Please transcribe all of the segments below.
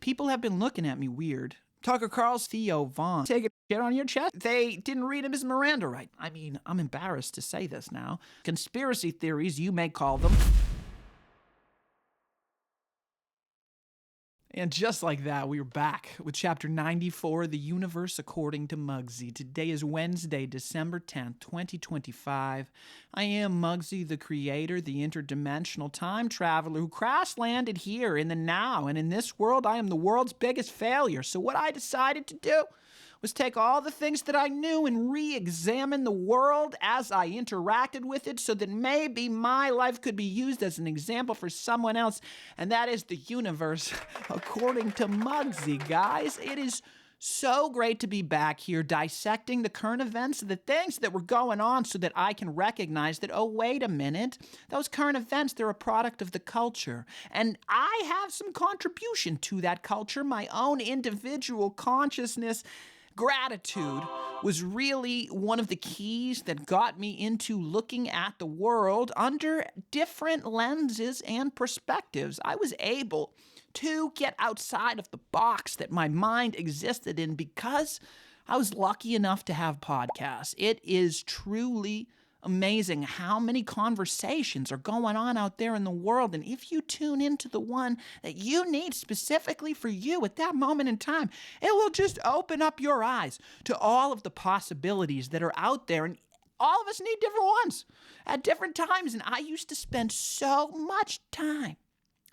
People have been looking at me weird. Tucker Carlson Theo, Vonn, taking shit on your chest. They didn't read him as Miranda right. I mean, I'm embarrassed to say this now. Conspiracy theories, you may call them. And just like that, we are back with chapter 94, The Universe According to Mugsy. Today is Wednesday, December 10th, 2025. I am Mugsy the Creator, the interdimensional time traveler who crash-landed here in the now. And in this world, I am the world's biggest failure. So what I decided to do was take all the things that I knew and re-examine the world as I interacted with it so that maybe my life could be used as an example for someone else, and that is the universe according to Mugsy, guys. It is so great to be back here dissecting the current events, the things that were going on so that I can recognize that, oh, wait a minute, those current events, they're a product of the culture. And I have some contribution to that culture, my own individual consciousness. Gratitude was really one of the keys that got me into looking at the world under different lenses and perspectives. I was able to get outside of the box that my mind existed in because I was lucky enough to have podcasts. It is truly amazing how many conversations are going on out there in the world. And if you tune into the one that you need specifically for you at that moment in time, it will just open up your eyes to all of the possibilities that are out there. And all of us need different ones at different times. And I used to spend so much time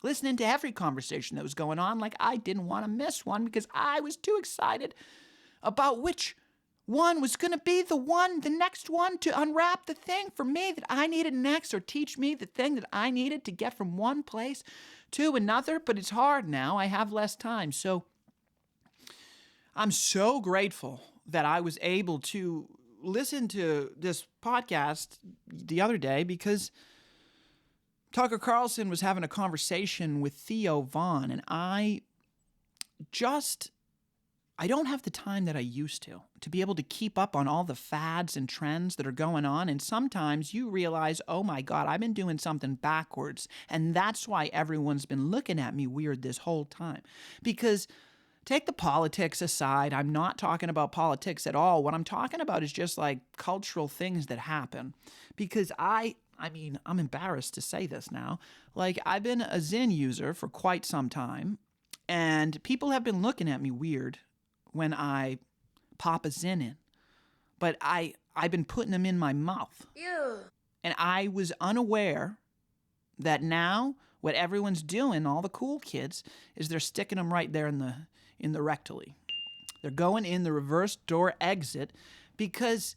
listening to every conversation that was going on, like I didn't want to miss one because I was too excited about which one was going to be the next one to unwrap the thing for me that I needed next, or teach me the thing that I needed to get from one place to another. But it's hard now. I have less time. So I'm so grateful that I was able to listen to this podcast the other day because Tucker Carlson was having a conversation with Theo, Vonn, and I don't have the time that I used to be able to keep up on all the fads and trends that are going on. And sometimes you realize, oh my God, I've been doing something backwards. And that's why everyone's been looking at me weird this whole time. Because take the politics aside, I'm not talking about politics at all. What I'm talking about is just like cultural things that happen. Because I mean, I'm embarrassed to say this now. Like, I've been a Zen user for quite some time, and people have been looking at me weird when I pop a Zen in. But I've been putting them in my mouth. Ew. And I was unaware that now what everyone's doing, all the cool kids, is they're sticking them right there in the rectally. They're going in the reverse door exit because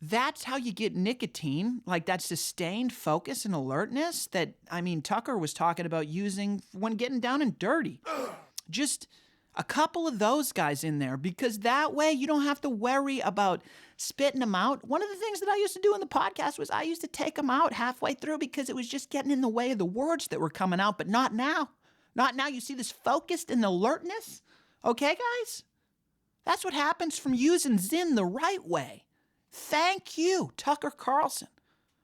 that's how you get nicotine, like that sustained focus and alertness that, I mean, Tucker was talking about using when getting down and dirty. Just a couple of those guys in there, because that way you don't have to worry about spitting them out. One of the things that I used to do in the podcast was I used to take them out halfway through because it was just getting in the way of the words that were coming out, but not now. Not now. You see this focused and alertness? Okay, guys? That's what happens from using Zen the right way. Thank you, Tucker Carlson,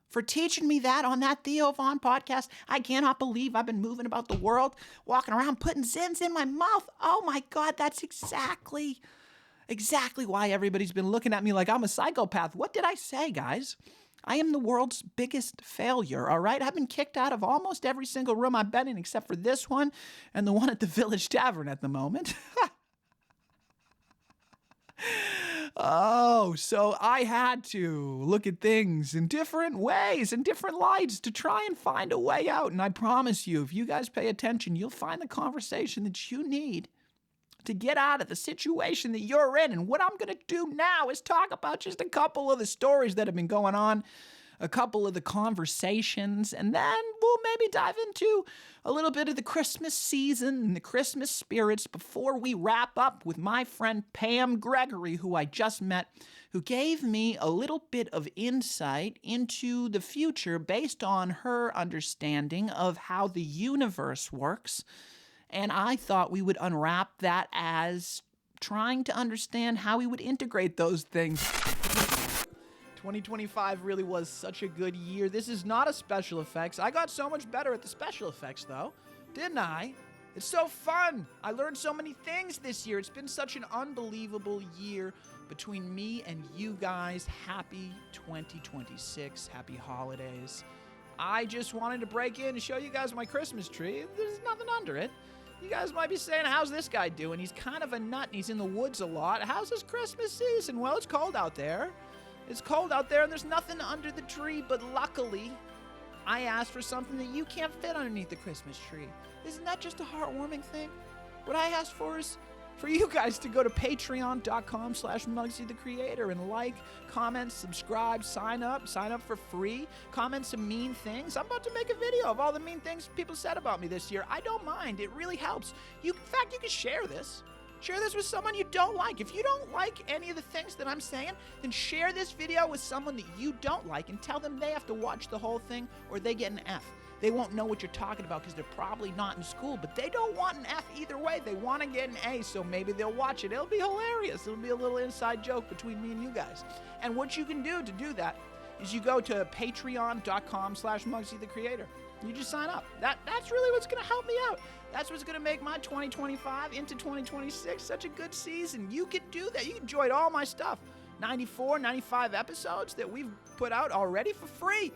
for teaching me that on that Theo Vonn podcast. I cannot believe I've been moving about the world, walking around, putting Zens in my mouth. Oh my God, that's exactly why everybody's been looking at me like I'm a psychopath. What did I say, guys? I am the world's biggest failure, all right? I've been kicked out of almost every single room I've been in except for this one and the one at the Village Tavern at the moment. Oh, so I had to look at things in different ways, in different lights to try and find a way out. And I promise you, if you guys pay attention, you'll find the conversation that you need to get out of the situation that you're in. And what I'm going to do now is talk about just a couple of the stories that have been going on, a couple of the conversations, and then we'll maybe dive into a little bit of the Christmas season and the Christmas spirits before we wrap up with my friend Pam Gregory, who I just met, who gave me a little bit of insight into the future based on her understanding of how the universe works. And I thought we would unwrap that as trying to understand how we would integrate those things. 2025 really was such a good year. This is not a special effects. I got so much better at the special effects, though, didn't I? It's so fun. I learned so many things this year. It's been such an unbelievable year between me and you guys. Happy 2026. Happy holidays. I just wanted to break in and show you guys my Christmas tree. There's nothing under it. You guys might be saying, how's this guy doing? He's kind of a nut and he's in the woods a lot. How's his Christmas season? Well, it's cold out there. It's cold out there and there's nothing under the tree, but luckily, I asked for something that you can't fit underneath the Christmas tree. Isn't that just a heartwarming thing? What I asked for is for you guys to go to patreon.com/MugsyTheCreator and like, comment, subscribe, sign up for free, comment some mean things. I'm about to make a video of all the mean things people said about me this year. I don't mind. It really helps. In fact, you can share this. Share this with someone you don't like. If you don't like any of the things that I'm saying, then share this video with someone that you don't like and tell them they have to watch the whole thing or they get an F. They won't know what you're talking about because they're probably not in school, but they don't want an F either way. They want to get an A, so maybe they'll watch it. It'll be hilarious. It'll be a little inside joke between me and you guys. And what you can do to do that is you go to patreon.com/MugsyTheCreator. You just sign up. That's really what's going to help me out. That's what's going to make my 2025 into 2026 such a good season. You can do that. You can enjoy all my stuff. 94, 95 episodes that we've put out already for free.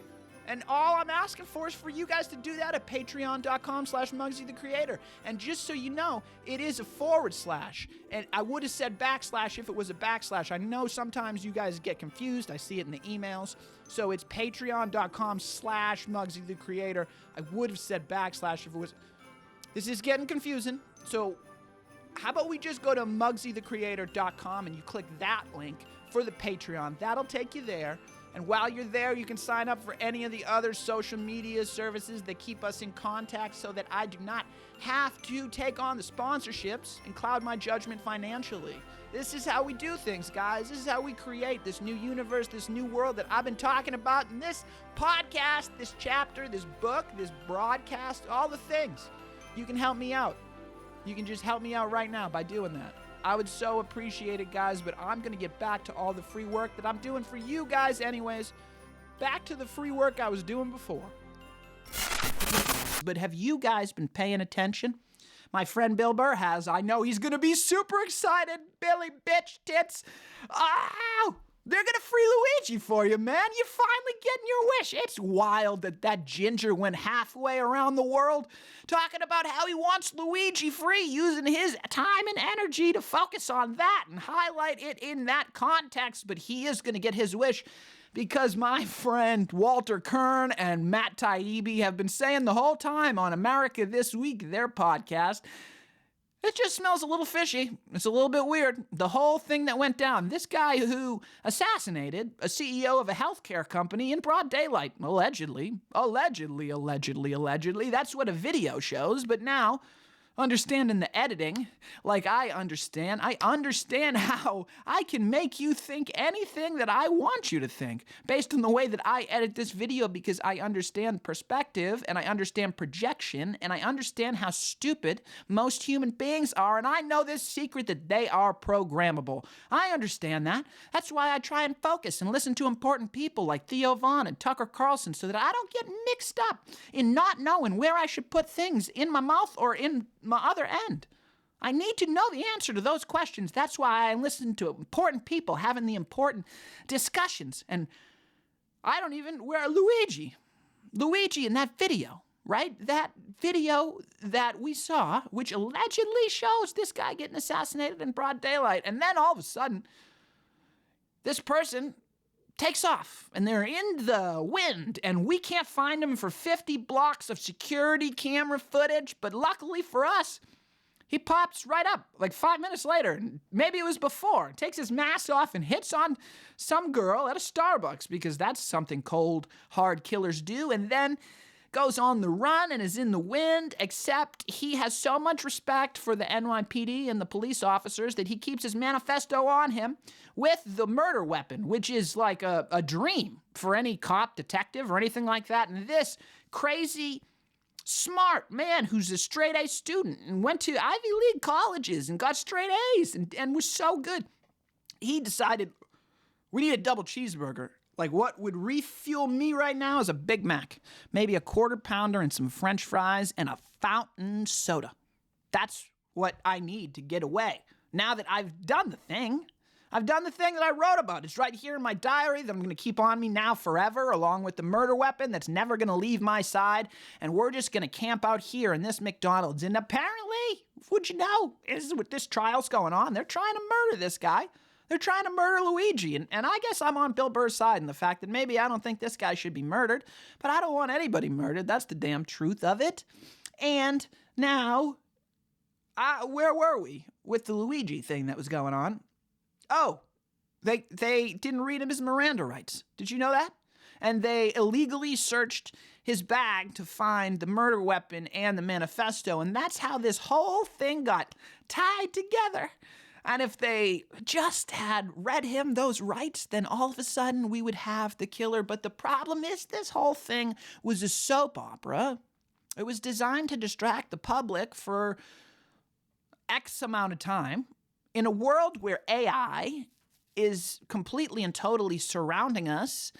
And all I'm asking for is for you guys to do that at patreon.com/MugsyTheCreator. And just so you know, it is a /. And I would have said / if it was a /. I know sometimes you guys get confused. I see it in the emails. So it's patreon.com/MugsyTheCreator. I would have said / if it was... This is getting confusing. So how about we just go to MugsyTheCreator.com and you click that link for the Patreon. That'll take you there. And while you're there, you can sign up for any of the other social media services that keep us in contact so that I do not have to take on the sponsorships and cloud my judgment financially. This is how we do things, guys. This is how we create this new universe, this new world that I've been talking about in this podcast, this chapter, this book, this broadcast, all the things. You can help me out. You can just help me out right now by doing that. I would so appreciate it, guys, but I'm going to get back to all the free work that I'm doing for you guys anyways. Back to the free work I was doing before. But have you guys been paying attention? My friend Bill Burr has. I know he's going to be super excited. Billy bitch tits. Ow! They're going to free Luigi for you, man. You're finally getting your wish. It's wild that ginger went halfway around the world talking about how he wants Luigi free, using his time and energy to focus on that and highlight it in that context. But he is going to get his wish because my friend Walter Kern and Matt Taibbi have been saying the whole time on America This Week, their podcast, it just smells a little fishy. It's a little bit weird. The whole thing that went down. This guy who assassinated a CEO of a healthcare company in broad daylight, allegedly. That's what a video shows. But now, understanding the editing, like I understand how I can make you think anything that I want you to think based on the way that I edit this video because I understand perspective and I understand projection and I understand how stupid most human beings are, and I know this secret that they are programmable. I understand that. That's why I try and focus and listen to important people like Theo Vonn and Tucker Carlson so that I don't get mixed up in not knowing where I should put things in my mouth or in my other end. I need to know the answer to those questions. That's why I listen to important people having the important discussions. And I don't even, where Luigi in that video, right? That video that we saw, which allegedly shows this guy getting assassinated in broad daylight. And then all of a sudden, this person takes off and they're in the wind and we can't find them for 50 blocks of security camera footage. But luckily for us, he pops right up like 5 minutes later. Maybe it was before. Takes his mask off and hits on some girl at a Starbucks because that's something cold, hard killers do. And then goes on the run and is in the wind, except he has so much respect for the NYPD and the police officers that he keeps his manifesto on him with the murder weapon, which is like a dream for any cop, detective, or anything like that. And this crazy, smart man who's a straight A student and went to Ivy League colleges and got straight A's and was so good, he decided, we need a double cheeseburger. Like, what would refuel me right now is a Big Mac, maybe a quarter pounder and some French fries and a fountain soda. That's what I need to get away. Now that I've done the thing that I wrote about. It's right here in my diary that I'm going to keep on me now forever, along with the murder weapon that's never going to leave my side. And we're just going to camp out here in this McDonald's. And apparently, would you know, is with this trial's going on, they're trying to murder this guy. They're trying to murder Luigi. And I guess I'm on Bill Burr's side in the fact that maybe I don't think this guy should be murdered, but I don't want anybody murdered. That's the damn truth of it. And now, where were we with the Luigi thing that was going on? Oh, they didn't read him his Miranda rights. Did you know that? And they illegally searched his bag to find the murder weapon and the manifesto. And that's how this whole thing got tied together. And if they just had read him those rights, then all of a sudden we would have the killer. But the problem is this whole thing was a soap opera. It was designed to distract the public for X amount of time. In a world where AI is completely and totally surrounding us,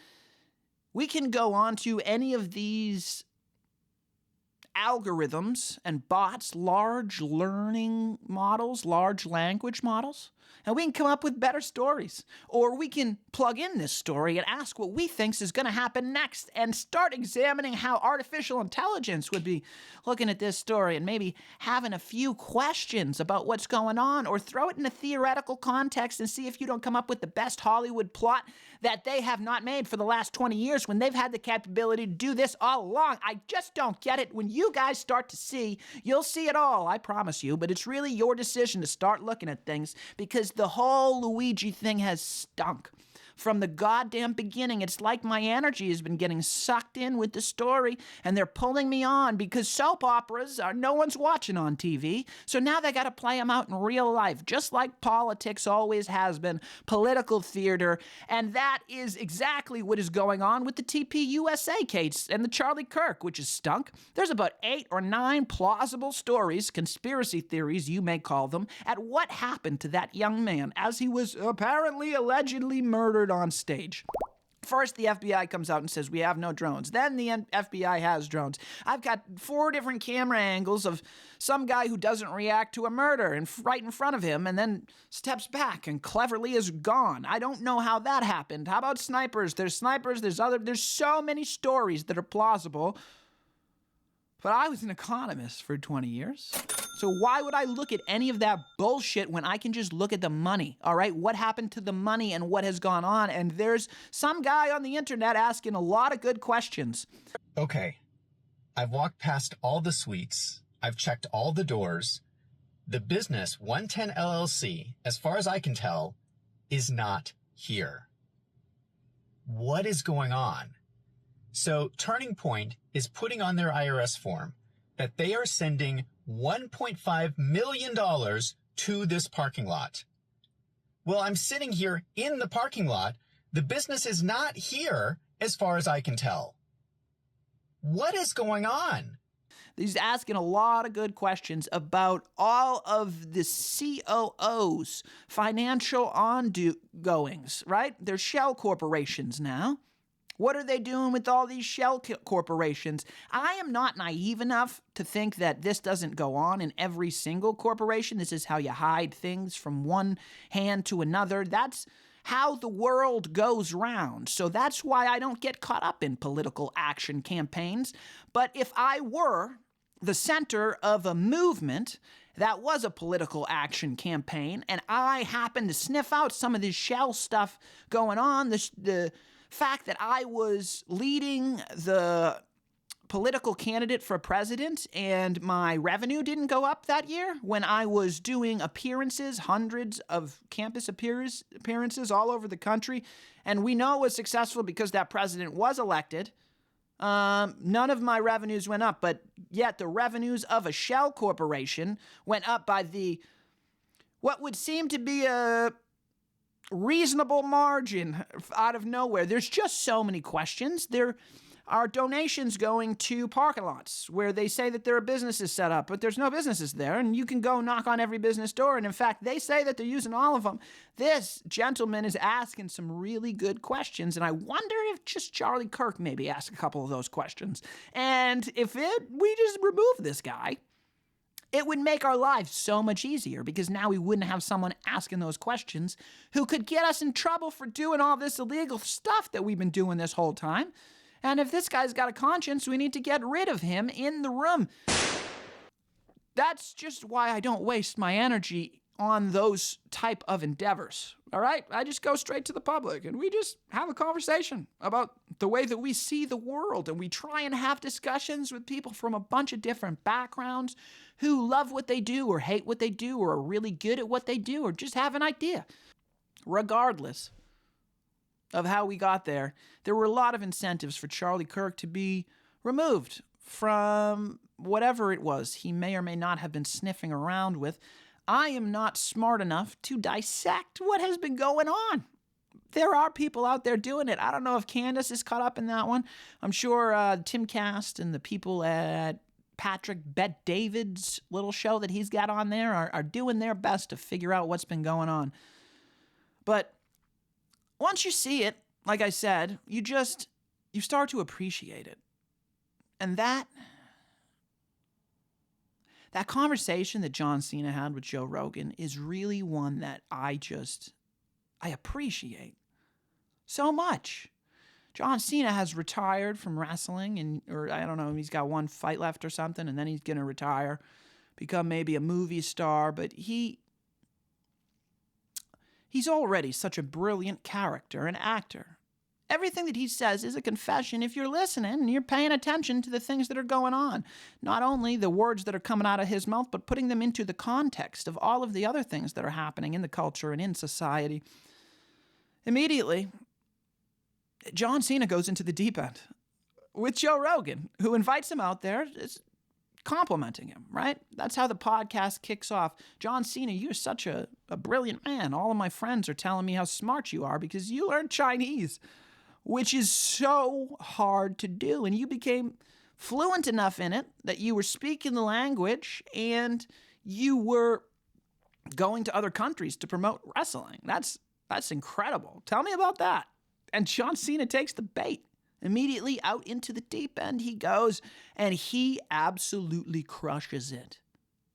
we can go on to any of these algorithms and bots, large learning models, large language models, and we can come up with better stories. Or we can plug in this story and ask what we think is going to happen next and start examining how artificial intelligence would be looking at this story and maybe having a few questions about what's going on, or throw it in a theoretical context and see if you don't come up with the best Hollywood plot that they have not made for the last 20 years when they've had the capability to do this all along. I just don't get it. When you guys start to see, you'll see it all, I promise you, but it's really your decision to start looking at things, because the whole Luigi thing has stunk. From the goddamn beginning, it's like my energy has been getting sucked in with the story, and they're pulling me on because soap operas are no one's watching on TV. So now they got to play them out in real life, just like politics always has been, political theater. And that is exactly what is going on with the TPUSA case and the Charlie Kirk, which is stunk. There's about 8 or 9 plausible stories, conspiracy theories you may call them, at what happened to that young man as he was apparently allegedly murdered on stage. First, the FBI comes out and says, we have no drones. Then the FBI has drones. I've got 4 different camera angles of some guy who doesn't react to a murder and right in front of him and then steps back and cleverly is gone. I don't know how that happened. How about snipers? There's snipers, there's so many stories that are plausible. But I was an economist for 20 years. So why would I look at any of that bullshit when I can just look at the money, all right? What happened to the money and what has gone on? And there's some guy on the internet asking a lot of good questions. Okay, I've walked past all the suites. I've checked all the doors. The business 110 LLC, as far as I can tell, is not here. What is going on? So Turning Point is putting on their IRS form that they are sending $1.5 million to this parking lot. Well, I'm sitting here in the parking lot. The business is not here as far as I can tell. What is going on? He's asking a lot of good questions about all of the COOs, financial ongoings, right? They're shell corporations now. What are they doing with all these shell corporations? I am not naive enough to think that this doesn't go on in every single corporation. This is how you hide things from one hand to another. That's how the world goes round. So that's why I don't get caught up in political action campaigns. But if I were the center of a movement that was a political action campaign, and I happened to sniff out some of this shell stuff going on, the fact that I was leading the political candidate for president and my revenue didn't go up that year when I was doing appearances, hundreds of campus appearances all over the country, and we know it was successful because that president was elected. None of my revenues went up, but yet the revenues of a shell corporation went up by what would seem to be a reasonable margin out of nowhere. There's just so many questions. There are donations going to parking lots where they say that there are businesses set up, but there's no businesses there, and you can go knock on every business door, and in fact, they say that they're using all of them. This gentleman is asking some really good questions, and I wonder if just Charlie Kirk maybe asked a couple of those questions. And if we just remove this guy, It would make our lives so much easier because now we wouldn't have someone asking those questions who could get us in trouble for doing all this illegal stuff that we've been doing this whole time. And if this guy's got a conscience, we need to get rid of him in the room. That's just why I don't waste my energy on those type of endeavors, all right? I just go straight to the public and we just have a conversation about the way that we see the world, and we try and have discussions with people from a bunch of different backgrounds who love what they do or hate what they do or are really good at what they do or just have an idea. Regardless of how we got there, there were a lot of incentives for Charlie Kirk to be removed from whatever it was he may or may not have been sniffing around with. I am not smart enough to dissect what has been going on. There are people out there doing it. I don't know if Candace is caught up in that one. I'm sure Timcast and the people at Patrick Bet-David's little show that he's got on there are doing their best to figure out what's been going on. But once you see it, like I said, you start to appreciate it. And that conversation that John Cena had with Joe Rogan is really one that I appreciate so much. John Cena has retired from wrestling, or I don't know, he's got one fight left or something, and then he's going to retire, become maybe a movie star, but he's already such a brilliant character and actor. Everything that he says is a confession if you're listening and you're paying attention to the things that are going on. Not only the words that are coming out of his mouth, but putting them into the context of all of the other things that are happening in the culture and in society. Immediately, John Cena goes into the deep end with Joe Rogan, who invites him out there, is complimenting him, right? That's how the podcast kicks off. John Cena, you're such a brilliant man. All of my friends are telling me how smart you are because you learned Chinese, which is so hard to do. And you became fluent enough in it that you were speaking the language and you were going to other countries to promote wrestling. That's incredible. Tell me about that. And John Cena takes the bait. Immediately out into the deep end he goes, and he absolutely crushes it,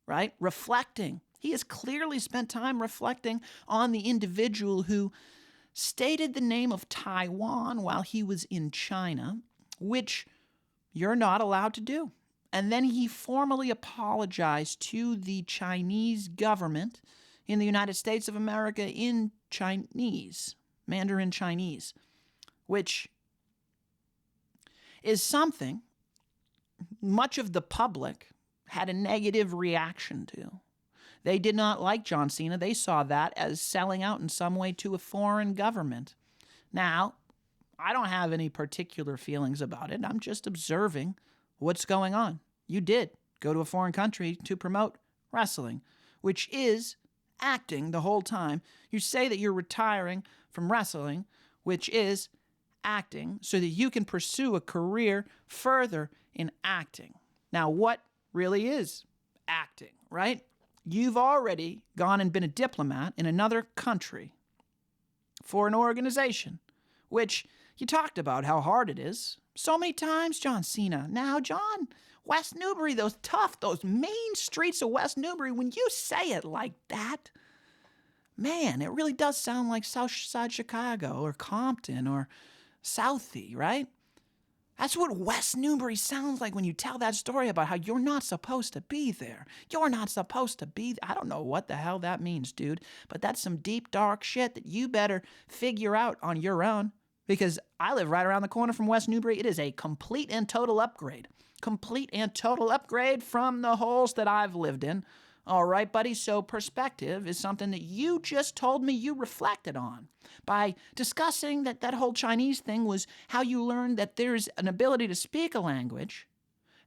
right? Reflecting. He has clearly spent time reflecting on the individual who stated the name of Taiwan while he was in China, which you're not allowed to do. And then he formally apologized to the Chinese government in the United States of America in Chinese, Mandarin Chinese, which is something much of the public had a negative reaction to. They did not like John Cena. They saw that as selling out in some way to a foreign government. Now, I don't have any particular feelings about it. I'm just observing what's going on. You did go to a foreign country to promote wrestling, which is acting the whole time. You say that you're retiring from wrestling, which is acting, so that you can pursue a career further in acting. Now, what really is acting, right? You've already gone and been a diplomat in another country for an organization, which you talked about how hard it is so many times, John Cena. Now, John, West Newbury, those main streets of West Newbury, when you say it like that, man, it really does sound like Southside Chicago or Compton or Southie, right? That's what West Newbury sounds like when you tell that story about how you're not supposed to be there. You're not supposed to be there. I don't know what the hell that means, dude, but that's some deep, dark shit that you better figure out on your own, because I live right around the corner from West Newbury. It is a complete and total upgrade. Complete and total upgrade from the holes that I've lived in. All right, buddy, so perspective is something that you just told me you reflected on by discussing that whole Chinese thing was how you learned that there's an ability to speak a language,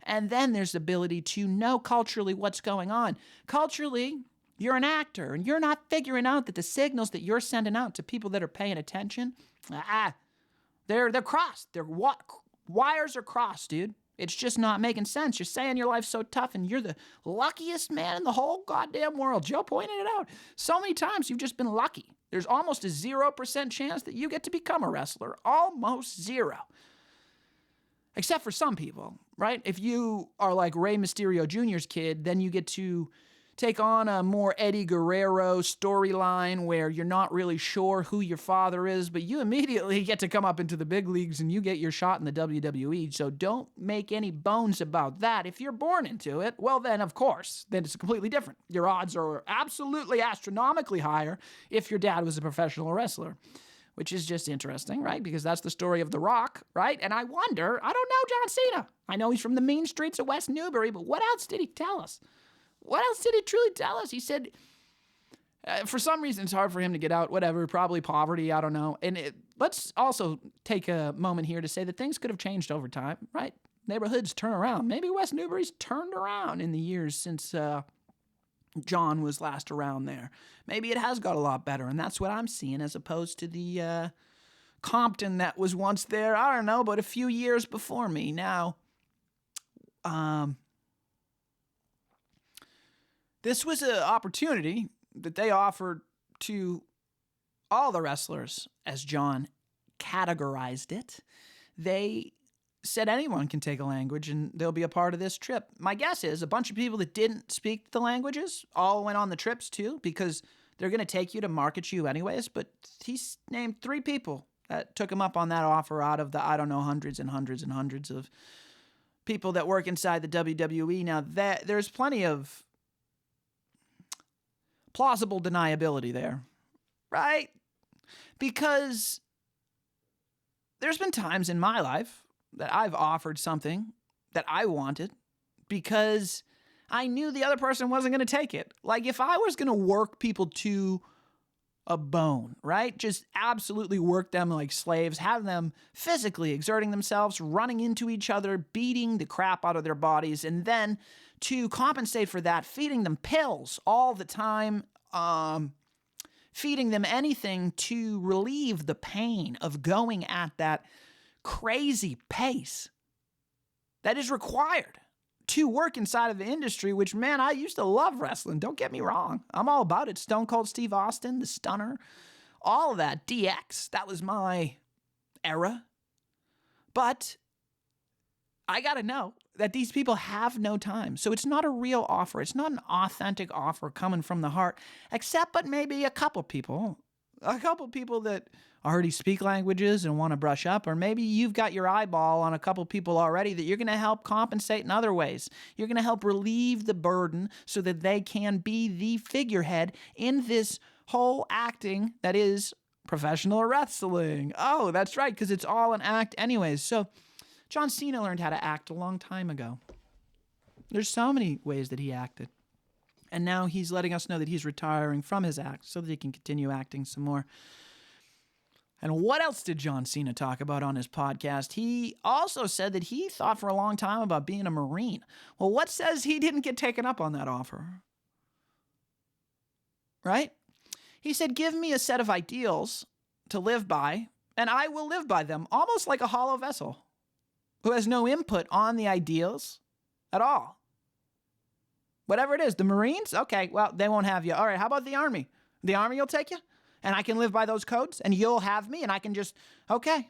and then there's the ability to know culturally what's going on. Culturally, you're an actor, and you're not figuring out that the signals that you're sending out to people that are paying attention, they're crossed. Wires are crossed, dude. It's just not making sense. You're saying your life's so tough and you're the luckiest man in the whole goddamn world. Joe pointed it out. So many times you've just been lucky. There's almost a 0% chance that you get to become a wrestler. Almost zero. Except for some people, right? If you are like Rey Mysterio Jr.'s kid, then you get to take on a more Eddie Guerrero storyline where you're not really sure who your father is, but you immediately get to come up into the big leagues and you get your shot in the WWE. So don't make any bones about that. If you're born into it, well then, of course, then it's completely different. Your odds are absolutely astronomically higher if your dad was a professional wrestler, which is just interesting, right? Because that's the story of The Rock, right? And I wonder, I don't know John Cena. I know he's from the mean streets of West Newbury, but what else did he tell us? What else did he truly tell us? He said, for some reason, it's hard for him to get out, whatever, probably poverty, I don't know. And let's also take a moment here to say that things could have changed over time, right? Neighborhoods turn around. Maybe West Newbury's turned around in the years since John was last around there. Maybe it has got a lot better, and that's what I'm seeing as opposed to the Compton that was once there, I don't know, but a few years before me. Now, this was an opportunity that they offered to all the wrestlers, as John categorized it. They said anyone can take a language and they'll be a part of this trip. My guess is a bunch of people that didn't speak the languages all went on the trips too, because they're going to take you to market you anyways. But he's named 3 people that took him up on that offer out of the, I don't know, hundreds and hundreds and hundreds of people that work inside the WWE. Now, there's plenty of plausible deniability there, right? Because there's been times in my life that I've offered something that I wanted because I knew the other person wasn't going to take it. Like if I was going to work people to a bone, right? Just absolutely work them like slaves, have them physically exerting themselves, running into each other, beating the crap out of their bodies, and then to compensate for that, feeding them pills all the time, feeding them anything to relieve the pain of going at that crazy pace that is required to work inside of the industry, which, man, I used to love wrestling. Don't get me wrong. I'm all about it. Stone Cold Steve Austin, the Stunner, all of that. DX, that was my era. But I got to know that these people have no time. So it's not a real offer. It's not an authentic offer coming from the heart, except but maybe a couple people that already speak languages and want to brush up, or maybe you've got your eyeball on a couple people already that you're going to help compensate in other ways. You're going to help relieve the burden so that they can be the figurehead in this whole acting that is professional wrestling. Oh, that's right, because it's all an act anyways. So John Cena learned how to act a long time ago. There's so many ways that he acted. And now he's letting us know that he's retiring from his act so that he can continue acting some more. And what else did John Cena talk about on his podcast? He also said that he thought for a long time about being a Marine. Well, what says he didn't get taken up on that offer? Right? He said, give me a set of ideals to live by, and I will live by them, almost like a hollow vessel who has no input on the ideals at all. Whatever it is, the Marines? Okay, well, they won't have you. All right, how about the Army? The Army will take you? And I can live by those codes? And you'll have me? And I can just, okay,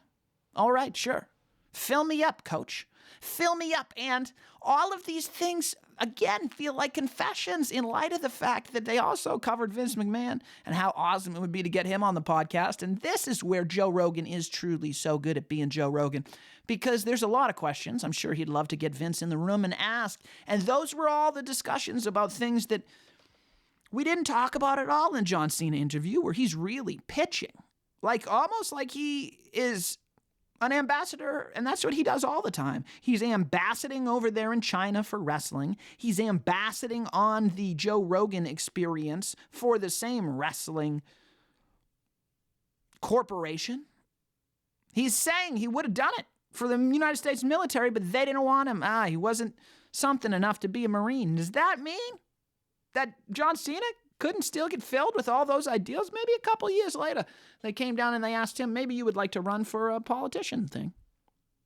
all right, sure. Fill me up, coach. Fill me up. And all of these things, again, feel like confessions in light of the fact that they also covered Vince McMahon and how awesome it would be to get him on the podcast. And this is where Joe Rogan is truly so good at being Joe Rogan, because there's a lot of questions I'm sure he'd love to get Vince in the room and ask. And those were all the discussions about things that we didn't talk about at all in John Cena interview, where he's really pitching, like almost like he is an ambassador, and that's what he does all the time. He's ambassading over there in China for wrestling. He's ambassading on the Joe Rogan experience for the same wrestling corporation. He's saying he would have done it for the United States military, but they didn't want him. He wasn't something enough to be a Marine. Does that mean that John Cena couldn't still get filled with all those ideals? Maybe a couple years later, they came down and they asked him, maybe you would like to run for a politician thing,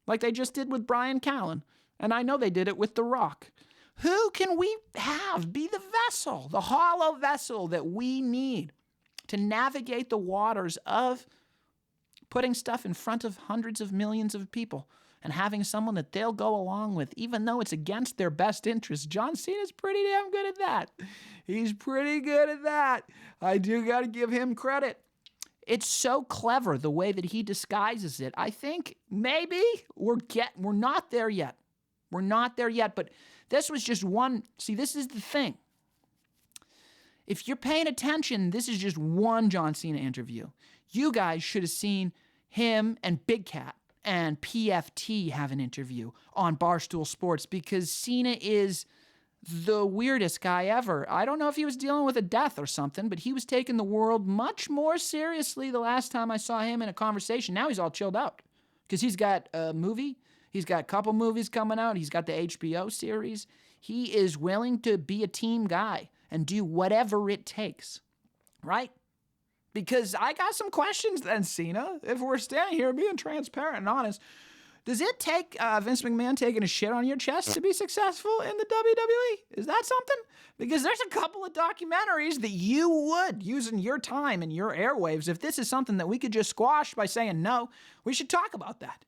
like they just did with Brian Callen. And I know they did it with The Rock. Who can we have be the vessel, the hollow vessel that we need to navigate the waters of putting stuff in front of hundreds of millions of people and having someone that they'll go along with, even though it's against their best interest. John Cena's pretty damn good at that. He's pretty good at that. I do got to give him credit. It's so clever the way that he disguises it. I think maybe we're not there yet. We're not there yet, but this was just one. See, this is the thing. If you're paying attention, this is just one John Cena interview. You guys should have seen him and Big Cat and PFT have an interview on Barstool Sports, because Cena is the weirdest guy ever. I don't know if he was dealing with a death or something, but he was taking the world much more seriously the last time I saw him in a conversation. Now he's all chilled out because he's got a movie. He's got a couple movies coming out. He's got the HBO series. He is willing to be a team guy and do whatever it takes, right? Because I got some questions then, Cena. If we're standing here being transparent and honest, does it take Vince McMahon taking a shit on your chest to be successful in the WWE? Is that something? Because there's a couple of documentaries that you would, using your time and your airwaves, if this is something that we could just squash by saying no, we should talk about that.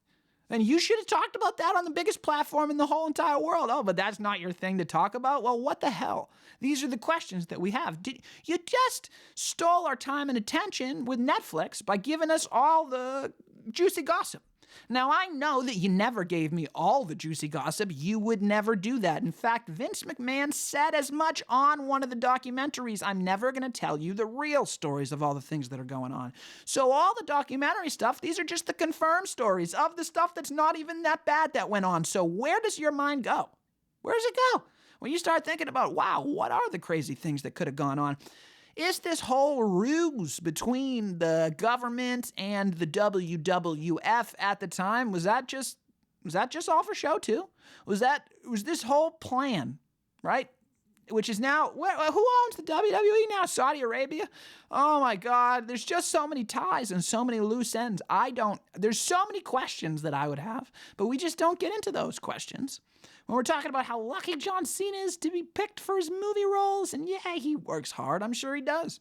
And you should have talked about that on the biggest platform in the whole entire world. Oh, but that's not your thing to talk about? Well, what the hell? These are the questions that we have. You just stole our time and attention with Netflix by giving us all the juicy gossip. Now, I know that you never gave me all the juicy gossip. You would never do that. In fact, Vince McMahon said as much on one of the documentaries. I'm never going to tell you the real stories of all the things that are going on. So all the documentary stuff, these are just the confirmed stories of the stuff that's not even that bad that went on. So where does your mind go? Where does it go? When you start thinking about, wow, what are the crazy things that could have gone on? Is this whole ruse between the government and the WWF at the time, was that just all for show too? Was this whole plan, right? Which is now, who owns the WWE now? Saudi Arabia? Oh my God, there's just so many ties and so many loose ends. There's so many questions that I would have, but we just don't get into those questions. When we're talking about how lucky John Cena is to be picked for his movie roles, and yeah, he works hard, I'm sure he does.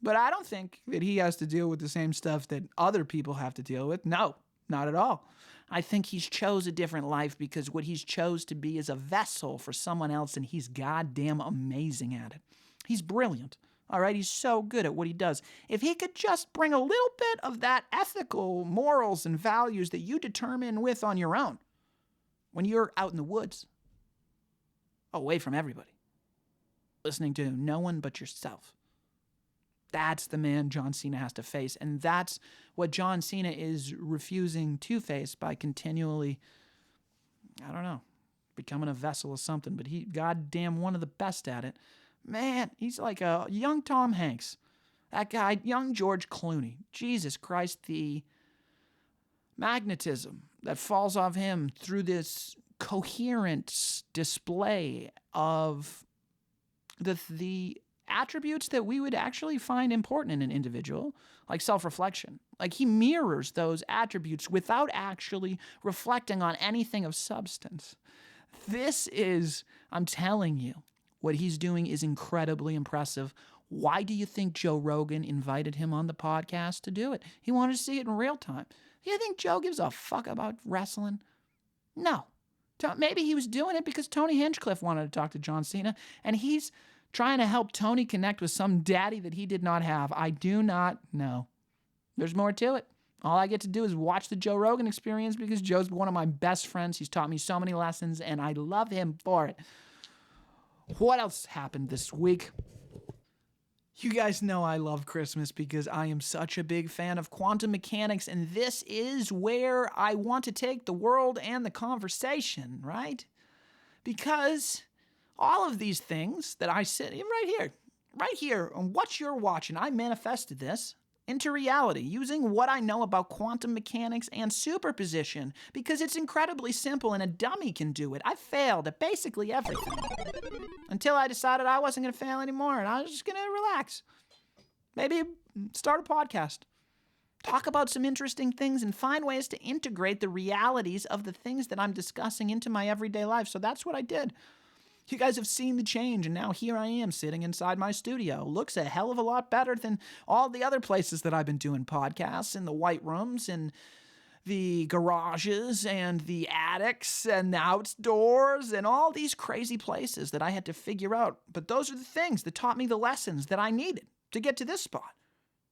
But I don't think that he has to deal with the same stuff that other people have to deal with. No, not at all. I think he's chose a different life because what he's chose to be is a vessel for someone else, and he's goddamn amazing at it. He's brilliant. All right, he's so good at what he does. If he could just bring a little bit of that ethical morals and values that you determine with on your own, when you're out in the woods, away from everybody, listening to no one but yourself, that's the man John Cena has to face. And that's what John Cena is refusing to face by continually, becoming a vessel of something. But he, goddamn, one of the best at it. Man, he's like a young Tom Hanks. That guy, young George Clooney. Jesus Christ, the magnetism that falls off him through this coherent display of the attributes that we would actually find important in an individual, like self-reflection. Like he mirrors those attributes without actually reflecting on anything of substance. This is, I'm telling you, what he's doing is incredibly impressive. Why do you think Joe Rogan invited him on the podcast to do it? He wanted to see it in real time. Do you think Joe gives a fuck about wrestling? No. Maybe he was doing it because Tony Hinchcliffe wanted to talk to John Cena, and he's trying to help Tony connect with some daddy that he did not have. I do not know. There's more to it. All I get to do is watch the Joe Rogan Experience because Joe's one of my best friends. He's taught me so many lessons, and I love him for it. What else happened this week? You guys know I love Christmas because I am such a big fan of quantum mechanics, and this is where I want to take the world and the conversation, right? Because all of these things that I sit right here on what you're watching, I manifested this into reality using what I know about quantum mechanics and superposition because it's incredibly simple and a dummy can do it. I failed at basically everything until I decided I wasn't going to fail anymore and I was just going to relax. Maybe start a podcast. Talk about some interesting things and find ways to integrate the realities of the things that I'm discussing into my everyday life. So that's what I did. You guys have seen the change, and now here I am sitting inside my studio. Looks a hell of a lot better than all the other places that I've been doing podcasts in the white rooms and the garages and the attics and the outdoors and all these crazy places that I had to figure out. But those are the things that taught me the lessons that I needed to get to this spot,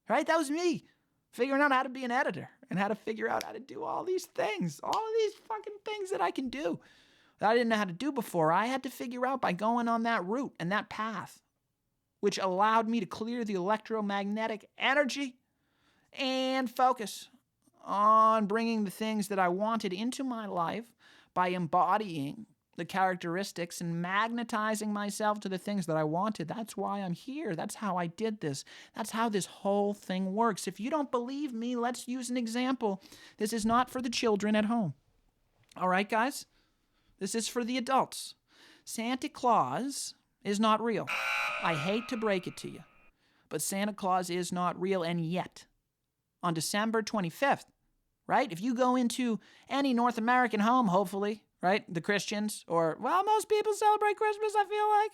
right? That was me figuring out how to be an editor and how to figure out how to do all these things, all of these fucking things that I can do that I didn't know how to do before. I had to figure out by going on that route and that path, which allowed me to clear the electromagnetic energy and focus on bringing the things that I wanted into my life by embodying the characteristics and magnetizing myself to the things that I wanted. That's why I'm here. That's how I did this. That's how this whole thing works. If you don't believe me, let's use an example. This is not for the children at home. All right, guys? This is for the adults. Santa Claus is not real. I hate to break it to you, but Santa Claus is not real, and yet, on December 25th, right? If you go into any North American home, hopefully, right? The Christians, or, well, most people celebrate Christmas, I feel like.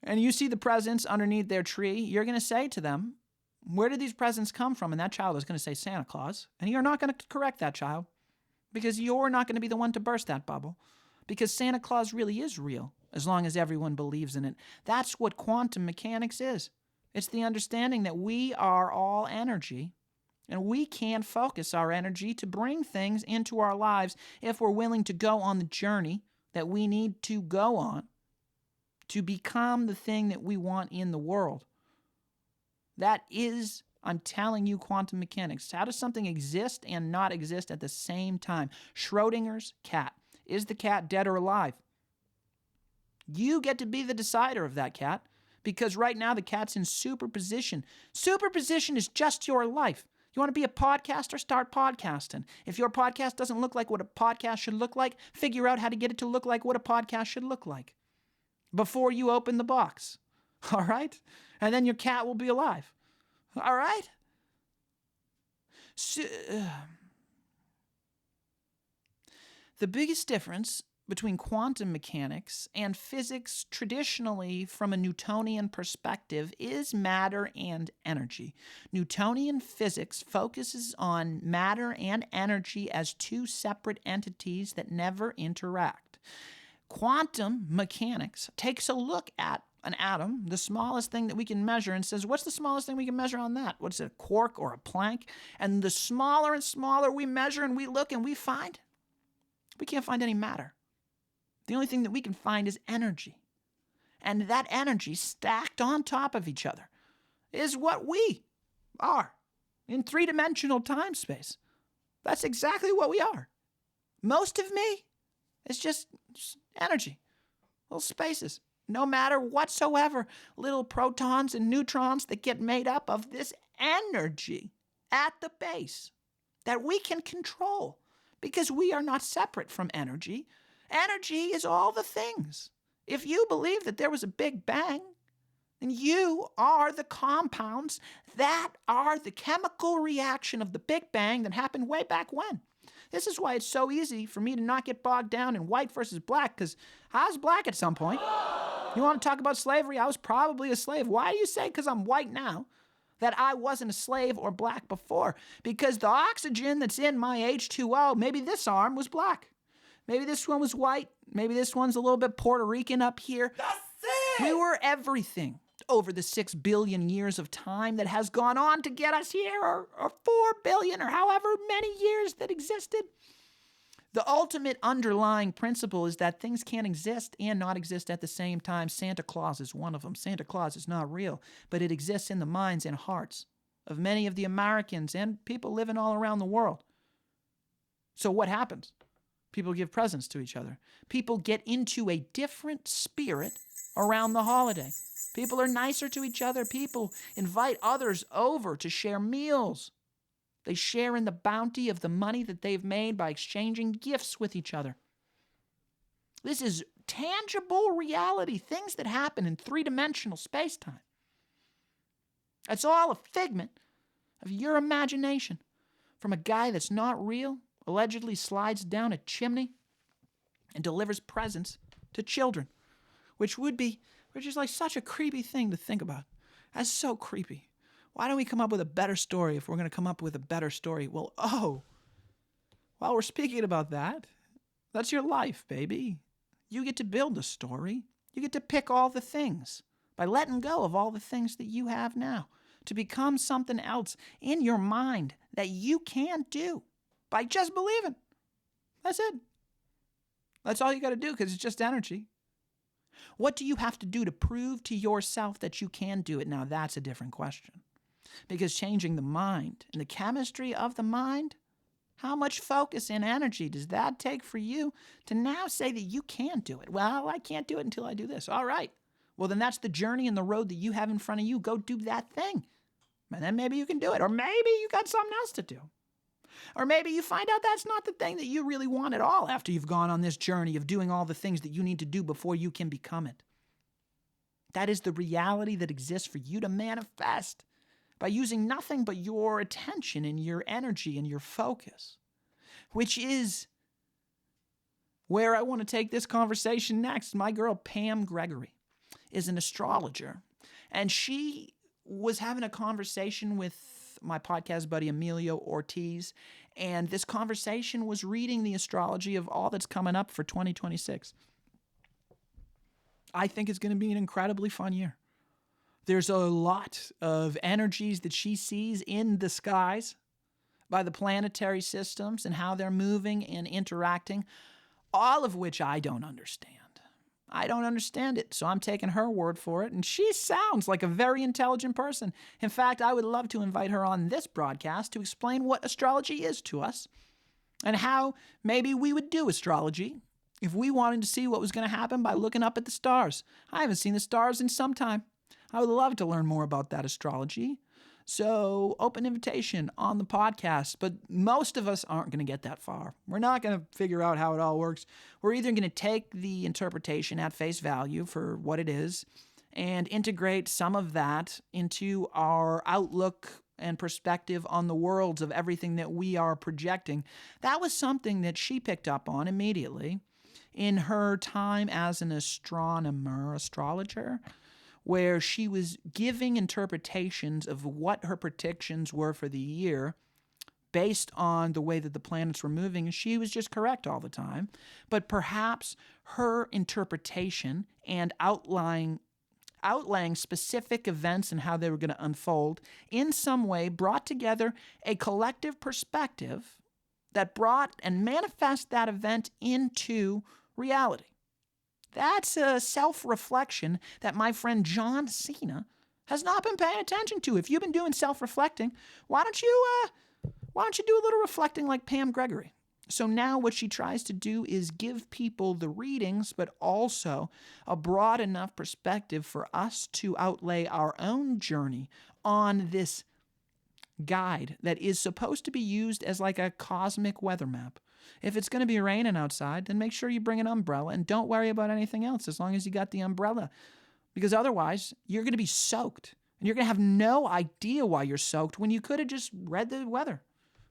And you see the presents underneath their tree, you're going to say to them, where did these presents come from? And that child is going to say Santa Claus. And you're not going to correct that child because you're not going to be the one to burst that bubble, because Santa Claus really is real as long as everyone believes in it. That's what quantum mechanics is. It's the understanding that we are all energy, and we can focus our energy to bring things into our lives if we're willing to go on the journey that we need to go on to become the thing that we want in the world. That is, I'm telling you, quantum mechanics. How does something exist and not exist at the same time? Schrodinger's cat. Is the cat dead or alive? You get to be the decider of that cat, because right now the cat's in superposition. Superposition is just your life. You want to be a podcaster? Start podcasting. If your podcast doesn't look like what a podcast should look like, figure out how to get it to look like what a podcast should look like before you open the box. All right? And then your cat will be alive. All right? So, the biggest difference between quantum mechanics and physics traditionally from a Newtonian perspective is matter and energy. Newtonian physics focuses on matter and energy as two separate entities that never interact. Quantum mechanics takes a look at an atom, the smallest thing that we can measure, and says, what's the smallest thing we can measure on that? What's it, a quark or a Planck? And the smaller and smaller we measure and we look and we find, we can't find any matter. The only thing that we can find is energy. And that energy stacked on top of each other is what we are in three-dimensional time space. That's exactly what we are. Most of me is just energy, little spaces, no matter whatsoever, little protons and neutrons that get made up of this energy at the base that we can control because we are not separate from energy. Energy is all the things. If you believe that there was a Big Bang, then you are the compounds that are the chemical reaction of the Big Bang that happened way back when. This is why it's so easy for me to not get bogged down in white versus black, because I was black at some point. You want to talk about slavery? I was probably a slave. Why do you say because I'm white now that I wasn't a slave or black before? Because the oxygen that's in my H2O, maybe this arm was black. Maybe this one was white. Maybe this one's a little bit Puerto Rican up here. That's it! We were everything over the 6 billion years of time that has gone on to get us here, or 4 billion, or however many years that existed. The ultimate underlying principle is that things can't exist and not exist at the same time. Santa Claus is one of them. Santa Claus is not real, but it exists in the minds and hearts of many of the Americans and people living all around the world. So what happens? People give presents to each other. People get into a different spirit around the holiday. People are nicer to each other. People invite others over to share meals. They share in the bounty of the money that they've made by exchanging gifts with each other. This is tangible reality, things that happen in three-dimensional space-time. It's all a figment of your imagination from a guy that's not real, allegedly slides down a chimney and delivers presents to children, which is like such a creepy thing to think about. That's so creepy. Why don't we come up with a better story if we're going to come up with a better story? Well, While we're speaking about that, that's your life, baby. You get to build a story. You get to pick all the things by letting go of all the things that you have now to become something else in your mind that you can do by just believing. That's it. That's all you got to do because it's just energy. What do you have to do to prove to yourself that you can do it? Now, that's a different question. Because changing the mind and the chemistry of the mind, how much focus and energy does that take for you to now say that you can do it? Well, I can't do it until I do this. All right. Well, then that's the journey and the road that you have in front of you. Go do that thing. And then maybe you can do it. Or maybe you got something else to do. Or maybe you find out that's not the thing that you really want at all after you've gone on this journey of doing all the things that you need to do before you can become it. That is the reality that exists for you to manifest by using nothing but your attention and your energy and your focus, which is where I want to take this conversation next. My girl, Pam Gregory, is an astrologer, and she was having a conversation with my podcast buddy Emilio Ortiz, and this conversation was reading the astrology of all that's coming up for 2026. I think it's going to be an incredibly fun year. There's a lot of energies that she sees in the skies by the planetary systems and how they're moving and interacting, all of which I don't understand. I don't understand it, so I'm taking her word for it, and she sounds like a very intelligent person. In fact, I would love to invite her on this broadcast to explain what astrology is to us and how maybe we would do astrology if we wanted to see what was going to happen by looking up at the stars. I haven't seen the stars in some time. I would love to learn more about that astrology. So, open invitation on the podcast, but most of us aren't going to get that far. We're not going to figure out how it all works. We're either going to take the interpretation at face value for what it is and integrate some of that into our outlook and perspective on the worlds of everything that we are projecting. That was something that she picked up on immediately in her time as an astrologer, where she was giving interpretations of what her predictions were for the year based on the way that the planets were moving, and she was just correct all the time. But perhaps her interpretation and outlaying specific events and how they were going to unfold in some way brought together a collective perspective that brought and manifest that event into reality. That's a self-reflection that my friend John Cena has not been paying attention to. If you've been doing self-reflecting, why don't you do a little reflecting like Pam Gregory? So now what she tries to do is give people the readings, but also a broad enough perspective for us to outlay our own journey on this guide that is supposed to be used as like a cosmic weather map. If it's going to be raining outside, then make sure you bring an umbrella and don't worry about anything else as long as you got the umbrella. Because otherwise, you're going to be soaked. And you're going to have no idea why you're soaked when you could have just read the weather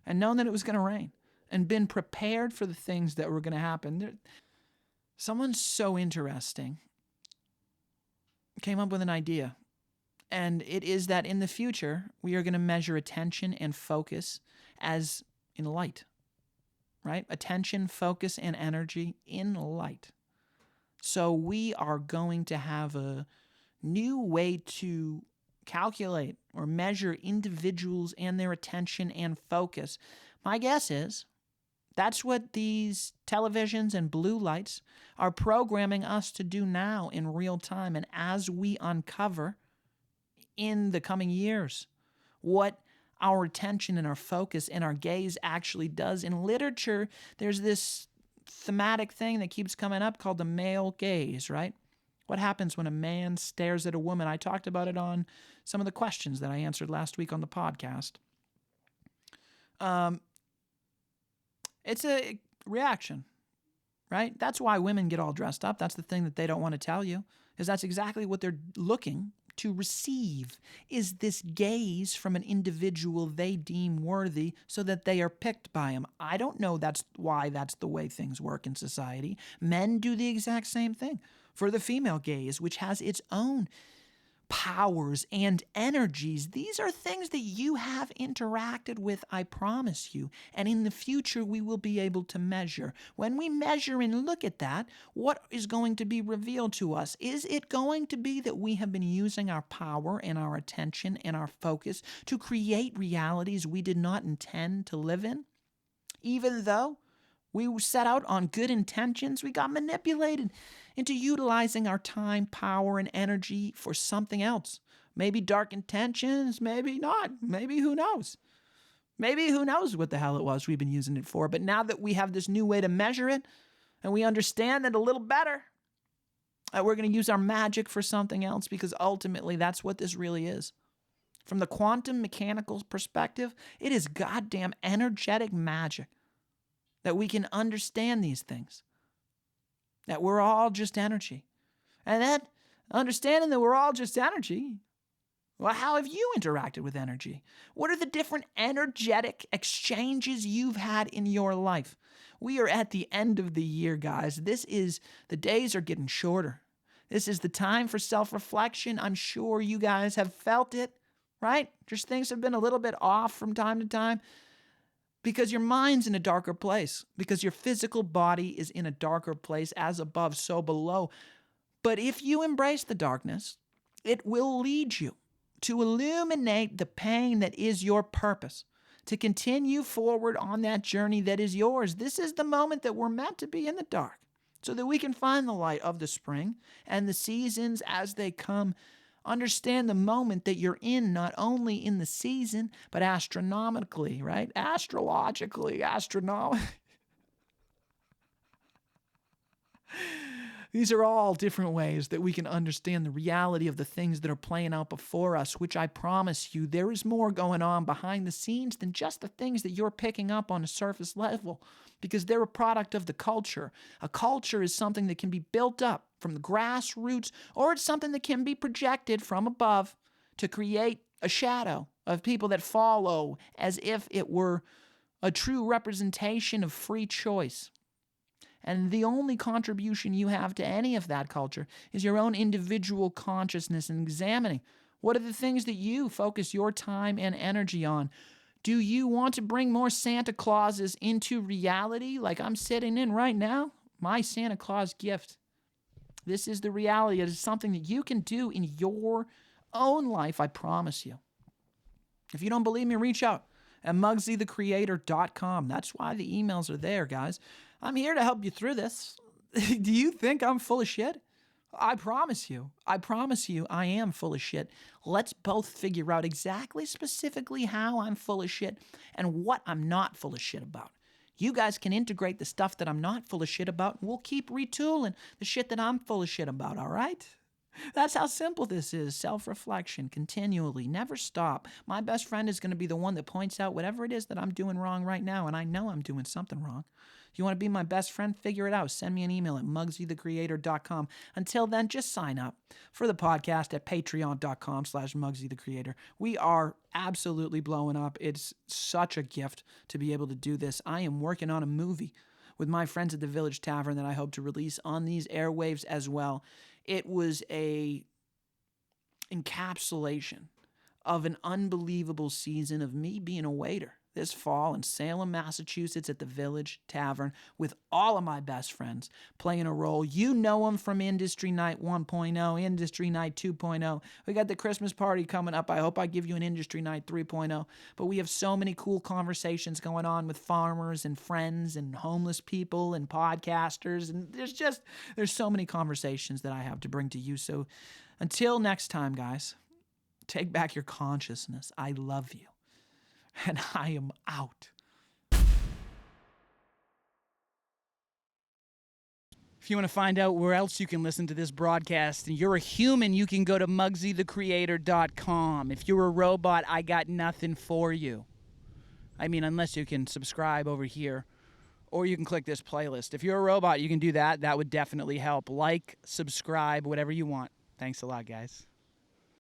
and known that it was going to rain and been prepared for the things that were going to happen. Someone so interesting came up with an idea. And it is that in the future, we are going to measure attention and focus as in light. Right? Attention, focus, and energy in light. So we are going to have a new way to calculate or measure individuals and their attention and focus. My guess is that's what these televisions and blue lights are programming us to do now in real time. And as we uncover in the coming years what our attention and our focus and our gaze actually does. In literature, there's this thematic thing that keeps coming up called the male gaze, right? What happens when a man stares at a woman? I talked about it on some of the questions that I answered last week on the podcast. It's a reaction, right? That's why women get all dressed up. That's the thing that they don't want to tell you, is that's exactly what they're looking to receive, is this gaze from an individual they deem worthy so that they are picked by him. I don't know that's why that's the way things work in society. Men do the exact same thing for the female gaze, which has its own powers and energies. These are things that you have interacted with, I promise you. And in the future, we will be able to measure. When we measure and look at that, what is going to be revealed to us? Is it going to be that we have been using our power and our attention and our focus to create realities we did not intend to live in? Even though we set out on good intentions, we got manipulated into utilizing our time, power, and energy for something else. Maybe dark intentions, maybe not. Maybe who knows? Maybe who knows what the hell it was we've been using it for. But now that we have this new way to measure it, and we understand it a little better, we're going to use our magic for something else, because ultimately that's what this really is. From the quantum mechanical perspective, it is goddamn energetic magic that we can understand these things. That we're all just energy. And that understanding that we're all just energy, well, how have you interacted with energy? What are the different energetic exchanges you've had in your life? We are at the end of the year, guys. The days are getting shorter. This is the time for self-reflection. I'm sure you guys have felt it, right? Just things have been a little bit off from time to time, because your mind's in a darker place, because your physical body is in a darker place, as above, so below. But if you embrace the darkness, it will lead you to illuminate the pain that is your purpose, to continue forward on that journey that is yours. This is the moment that we're meant to be in the dark, so that we can find the light of the spring and the seasons as they come. Understand the moment that you're in, not only in the season, but astronomically, right? Astrologically, These are all different ways that we can understand the reality of the things that are playing out before us, which I promise you, there is more going on behind the scenes than just the things that you're picking up on a surface level, because they're a product of the culture. A culture is something that can be built up from the grassroots, or it's something that can be projected from above to create a shadow of people that follow as if it were a true representation of free choice. And the only contribution you have to any of that culture is your own individual consciousness and examining what are the things that you focus your time and energy on. Do you want to bring more Santa Clauses into reality like I'm sitting in right now? My Santa Claus gift. This is the reality. It is something that you can do in your own life, I promise you. If you don't believe me, reach out at MugsyTheCreator.com. That's why the emails are there, guys. I'm here to help you through this. Do you think I'm full of shit? I promise you, I am full of shit. Let's both figure out exactly, specifically how I'm full of shit and what I'm not full of shit about. You guys can integrate the stuff that I'm not full of shit about, and we'll keep retooling the shit that I'm full of shit about, all right? That's how simple this is. Self-reflection, continually, never stop. My best friend is going to be the one that points out whatever it is that I'm doing wrong right now, and I know I'm doing something wrong. If you want to be my best friend, figure it out. Send me an email at MugsyTheCreator.com. Until then, just sign up for the podcast at patreon.com/MugsyTheCreator. We are absolutely blowing up. It's such a gift to be able to do this. I am working on a movie with my friends at the Village Tavern that I hope to release on these airwaves as well. It was a encapsulation of an unbelievable season of me being a waiter this fall in Salem, Massachusetts at the Village Tavern with all of my best friends playing a role. You know them from Industry Night 1.0, Industry Night 2.0. We got the Christmas party coming up. I hope I give you an Industry Night 3.0. But we have so many cool conversations going on with farmers and friends and homeless people and podcasters. And there's so many conversations that I have to bring to you. So until next time, guys, take back your consciousness. I love you. And I am out. If you want to find out where else you can listen to this broadcast and you're a human, you can go to MugsyTheCreator.com. If you're a robot, I got nothing for you. I mean, unless you can subscribe over here, or you can click this playlist. If you're a robot, you can do that. That would definitely help. Like, subscribe, whatever you want. Thanks a lot, guys.